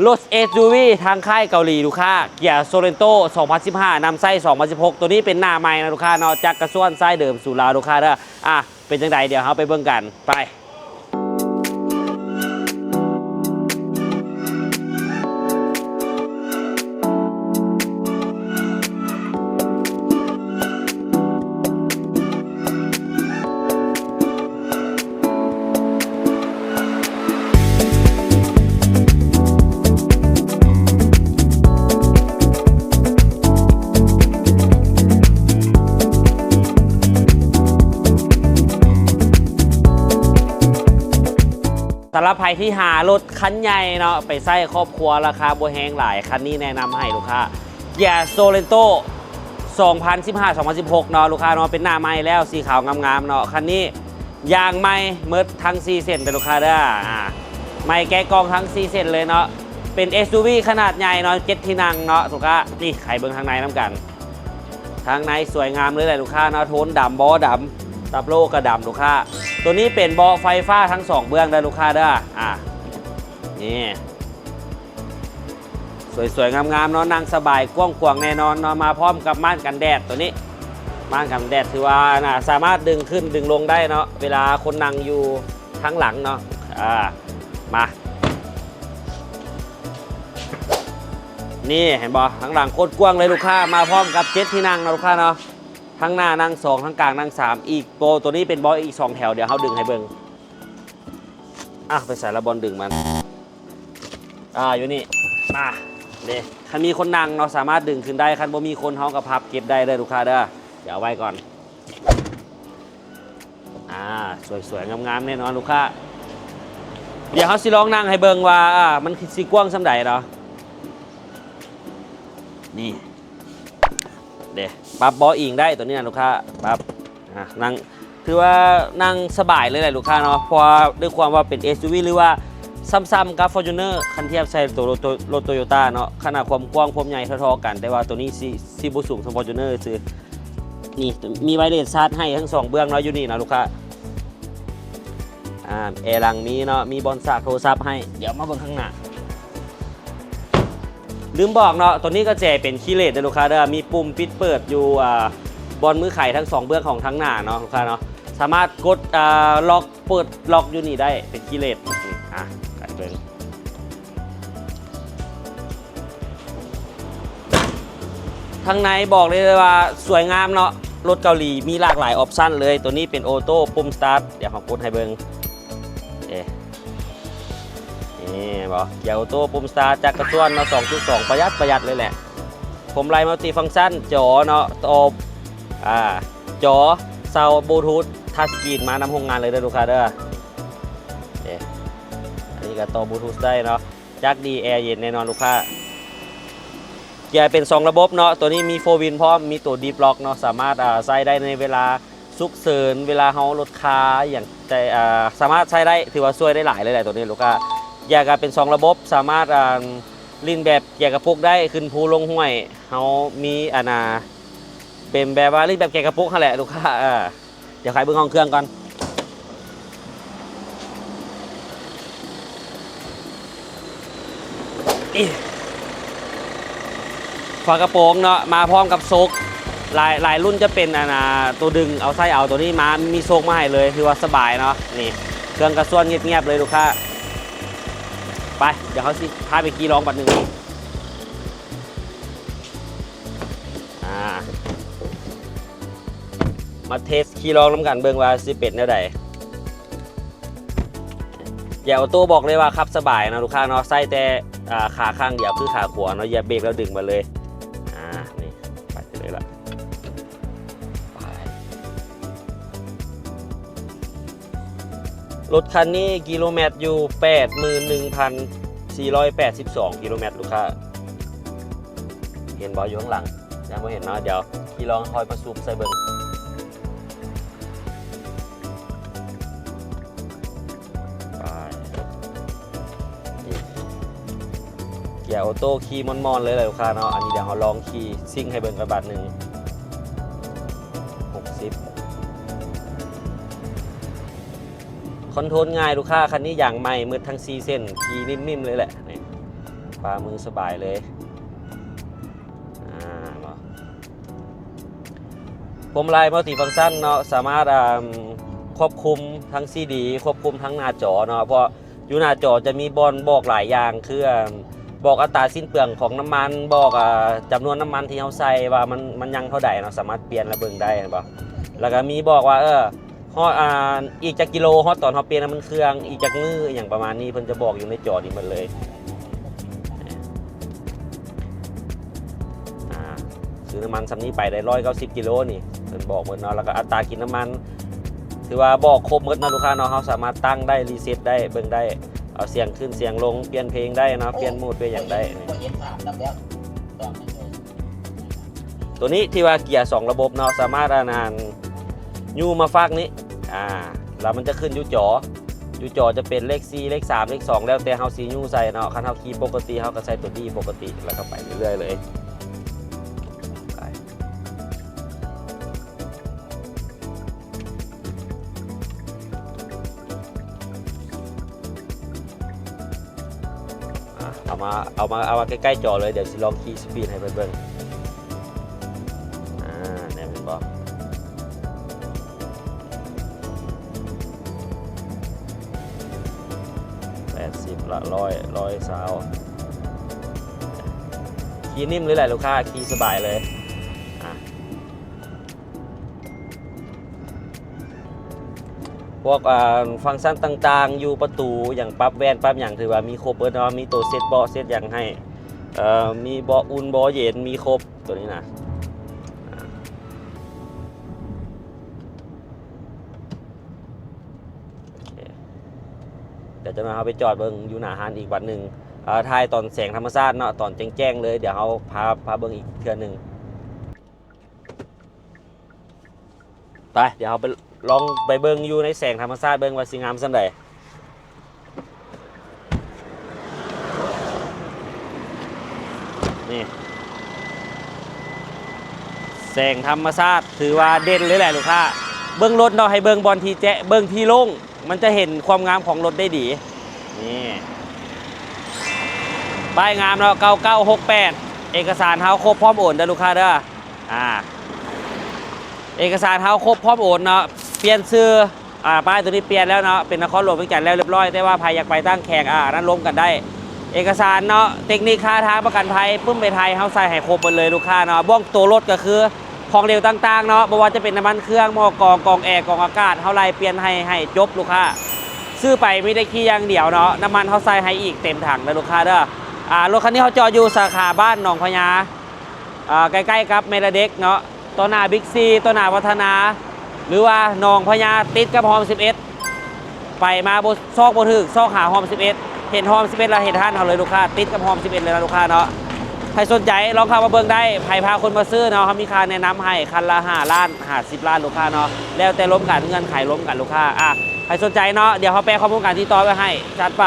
รถ SUV ทางค่ายเกาหลีลูกค้าเกียร์โซเลนโต2015นำไส้2016ตัวนี้เป็นหน้าใหม่นะลูกค้าเนาะจากกระส่วนไส้เดิมสู่ลาวลูกค้าเด้อเป็นจังไดเดี๋ยวเราไปเบิ่งกันไปสำหรับใครที่หารถคันใหญ่เนาะไปใส่ครอบครัวราคาบ่แพงหลายคันนี้แนะนำให้ลูกค้าอย่าโซเลนโต2015-2016เนาะลูกค้าเนาะเป็นหน้าใหม่แล้วสีขาวงามๆเนาะคันนี้ยางใหม่เมิดทั้ง4เส้นเป็นลูกค้าเด้อใหม่แกะกล่องทั้ง4เส้นเลยเนาะเป็น SUV ขนาดใหญ่เนาะ7ที่นั่งเนาะลูกค้านี่ไขเบิ่งทางในน้ำกันทางในสวยงามเลยแหละลูกค้าเนาะโทนดำล้อดำตับโลกระดำลูกค้าตัวนี้เป็นเบาะไฟฟ้าทั้ง2เบื้องได้ลูกค้าเด้อนี่สวยๆงามๆเนาะนั่งสบายกว้างๆแน่นอนเนาะมาพร้อมกับม่านกันแดดตัวนี้ม่านกันแดดถือว่าสามารถดึงขึ้นดึงลงได้เนาะเวลาคนนั่งอยู่ทั้งหลังเนาะมานี่เห็นบ่ทั้งหลังโคตรกว้างเลยลูกค้ามาพร้อมกับ7ที่นั่งเนาะลูกค้าเนาะทั้งหน้านั่ง2ทั้งกลางนั่ง3อีกตัวนี้เป็นบอสอีก2แถวเดี๋ยวเขาดึงให้เบิ่งไปใส่ระบอนดึงมันอยู่นี่มาเนี่ยคันมีคนนั่งเนาะสามารถดึงขึ้นได้คันบ่มีคนเขากับพับเก็บได้เลยลูกค้าเด้อเดี๋ยวเอาไว้ก่อนสวยๆงามๆแน่นอนลูกค้าเดี๋ยวเขาสิลองนั่งให้เบิ่งว่ามันสิกว้างส่ำใดเนาะนี่เดี๋ยวปรับบออิงได้ตัวนี้นะลูกค้าปรับนั่งถือว่านั่งสบายเลยแหละลูกค้าเนาะเพราะด้วยความว่าเป็น SUV หรือว่าซ้ำๆกับ Fortuner คันเทียบใส่ตัวรถโตโยต้าเนาะขนาดความกว้างความใหญ่เท่าๆกันแต่ว่าตัวนี้ซีบุสูงของ Fortuner คือนี่มีไวเลสชาร์จให้ทั้ง2เบื้องเนาะอยู่นี่นะลูกค้าแอร์หลังมีเนาะมีบอลสากโทรศัพท์ให้เดี๋ยวมาเบิ่งข้างหน้าลืมบอกเนาะตัวนี้ก็แจเป็นคีย์เลสนะลูกค้าเด้อมีปุ่มปิดเปิดอยู่บอลมือไขทั้ง2เบื้องของทั้งหน้าเนาะลูกค้าเนาะสามารถกดล็อกเปิดล็อกอยู่นี่ได้เป็นคีย์เลสกันเบิ่งทางในบอกเลยว่าสวยงามเนาะรถเกาหลีมีหลากหลายออปชั่นเลยตัวนี้เป็นออโต้ปุ่มสตาร์ทเดี๋ยวผมกดให้เบิ่งนี่บอกเกียร์ออโต้ปุ่มสตาร์ทจากกระส่วนเนาะ 2.2 ประหยัดเลยแหละผมไลน์มัลติฟังก์ชันจอเนาะจอเซาบลูทูธทัชสกรีนมานำโรงงานเลยเด้อลูกค้าเด้ออันนี้ก็ต่อบลูทูธได้เนาะจักดีแอร์เย็นแน่นอนลูกค้าเกียร์เป็น2ระบบเนาะตัวนี้มี4 วินพร้อมมีตัวดีบล็อกเนาะสามารถใช้ได้ในเวลาสุกเสริญเวลาเฮารถคาอย่างใจสามารถใช้ได้ถือว่าช่วยได้หลายเลยแหละตัวนี้ลูกค้าเกียร์ก็เป็น2ระบบสามารถลินแบบเกียร์กระปุกได้ขึ้นภูลงห้วยเฮามีเป็นแบบว่าลินแบบเกียร์กระปุกนั่นแหละลูกค้าเดี๋ยวใครเบิ่งห้องเครื่องก่อนฝากระโปรงเนาะมาพร้อมกับโซกหลายรุ่นจะเป็นตัวดึงเอาไส้เอาตัวนี้มามีโซกมาให้เลยคือว่าสบายเนาะนี่เครื่องกระส่วนเงียบๆเลยลูกค้าไปเดี๋ยวเขาสิพาไปขี่ลองบัดหนึ่งมาเทสขี่ลองน้ำกันเบิ่งว่าสิเป็ดแนวใดอย่าออโต้บอกเลยว่าขับสบายนะลูกค้าเนาะใส่แต่ขาข้างเดียวคือขาขวาเนาะอย่าเบรกแล้วดึงมาเลยนี่ไปเลยละรถคันนี้กิโลเมตรอยู่ 81,482 กิโลเมตรลูกค้าเห็นบออยู่ข้างหลังยังไม่เห็นเนาะเดี๋ยวขี่ลองคอยมาซูมใส่เบิ่งเกียร์ออโต้ขี่มอนๆเลยลูกค้าเนาะอันนี้เดี๋ยวเราลองขี่ซิ่งให้เบิ่งกันบาทหนึ่ง60คอนโทรลง่ายลูกค้าคันนี้อย่างใหม่มืดทั้ง4 เส้นขี่นิ่มๆเลยแหละนี่ ปลามือสบายเลยผมไลน์มัลติฟังก์ชันเนาะสามารถควบคุมทั้ง CD ควบคุมทั้งหน้าจอเนาะเพราะอยู่หน้าจอจะมีบอกหลายอย่างคือบอกอัตราสิ้นเปลืองของน้ำมันบอกจำนวนน้ำมันที่เขาใส่ว่ามันยังเท่าใดเนาะสามารถเปลี่ยนระเบิงได้เห็นปะแล้วก็มีบอกว่าฮอดอีกจากกิโลฮอดตอนเขาเปลี่ยนน้ำมันเครื่องอีกจากมืออย่างประมาณนี้เพิ่นจะบอกอยู่ในจอนี้หมดเลยซื้อน้ำมันสำนี้ไปได้190 กิโลนี่เพิ่นบอกหมดเนาะแล้วก็อัตรากินน้ำมันถือว่าบอกครบหมดนะลูกค้าเนาะเขาสามารถตั้งได้รีเซ็ตได้เบิ่งได้เอาเสียงขึ้นเสียงลงเปลี่ยนเพลงได้นะเปลี่ยนโหมดไปอย่างได้ตัวนี้ที่ว่าเกียร์2ระบบเนาะสามารถยูมาฟักนี้แล้วมันจะขึ้นอยู่จอจะเป็นเลข4เลข3เลข2แล้วแต่เฮาสียูใส่เนาะคันเฮาคีย์ปกติเฮาก็ใส่ตัวดีปกติแล้วก็ไปเรื่อยๆเลยเอามาใกล้ๆจอเลยเดี๋ยวสิลองคีย์สปีดให้เบิ่งเนี่ยเป็นบอก80ละ100 สาวคีย์นิ่มเลยแหละลูกค้าคีย์สบายเลยพวกฟังก์ชันต่างๆอยู่ประตูอย่างปรับแวนปรับอย่างถือว่ามีครบเนาะมีตัวเซตเบาะเซตอย่างให้มีเบาะอุ่นเบาะเย็นมีครบตัวนี้นะเดี๋ยวจะมาเอาไปจอดเบิ้งอยู่หน้าห้างอีกวันหนึ่งถ่ายตอนแสงธรรมชาติเนาะตอนแจ้งๆเลยเดี๋ยวเขาพาเบิ้งอีกเทื่อหนึ่งไปเดี๋ยวเขาไปลองไปเบิ้งอยู่ในแสงธรรมชาติเบิ้งว่าสิงามสันใดนี่แสงธรรมชาติถือว่าเด่นเลยแหละลูกค้าเบิ้งรถเนาะให้เบิ้งบอลทีแจ๊เบิ้งทีลงมันจะเห็นความงามของรถได้ดีนี่ป้ายงามเนาะ9968เอกสารเท้าครบพร้อมโอนเด้อลูกค้าเด้อเอกสารเท้าครบพร้อมโอนเนาะเปลี่ยนชื่อป้ายตัวนี้เปลี่ยนแล้วเนาะเป็นนครหลวงเวียงจันทร์แล้วเรียบร้อยแต่ว่าภัยอยากไปตั้งแข่งนั้นล้มกันได้เอกสารเนาะเทคนิคค่าทางประกันภัยปึ้มไปไทยเฮาใส่ให้ครบหมดเลยลูกค้าเนาะบ้องตัวรถก็คือของเร็วต่างๆเนาะไม่ว่าจะเป็นน้ำมันเครื่องหม้อกองแอร์กองอากาศเฮาไล่เปลี่ยนให้จบลูกค้าซื้อไปไม่ได้ขี้อย่างเดียวเนาะน้ำมันเฮาใส่ให้อีกเต็มถังนะลูกค้าเด้อรถคันนี้เขาจอดอยู่สาขาบ้านหนองพญาใกล้ๆกับเมลเด็กเนาะตัวหน้าบิ๊กซีตัวหน้าวัฒนาหรือว่าหนองพญาติดกับฮอม11ไปมาบซอกบถึกซอกหาฮอม11เห็นฮอม11แล้วเห็นท่านเขาเลยลูกค้าติดกับฮอม11เลยนะลูกค้าเนาะใครสนใจลองเข้ามาเบิ่งได้ใครพาคนมาซื้อเนาะเขามีค่าแนะนำให้คันละ5 ล้าน50 ล้านลูกค้าเนาะแล้วแต่ล้มกันเงินไขล้มกันลูกค้าใครสนใจเนาะเดี๋ยวเขาแปลข้อมูลการที่ต่อไว้ให้จัดไป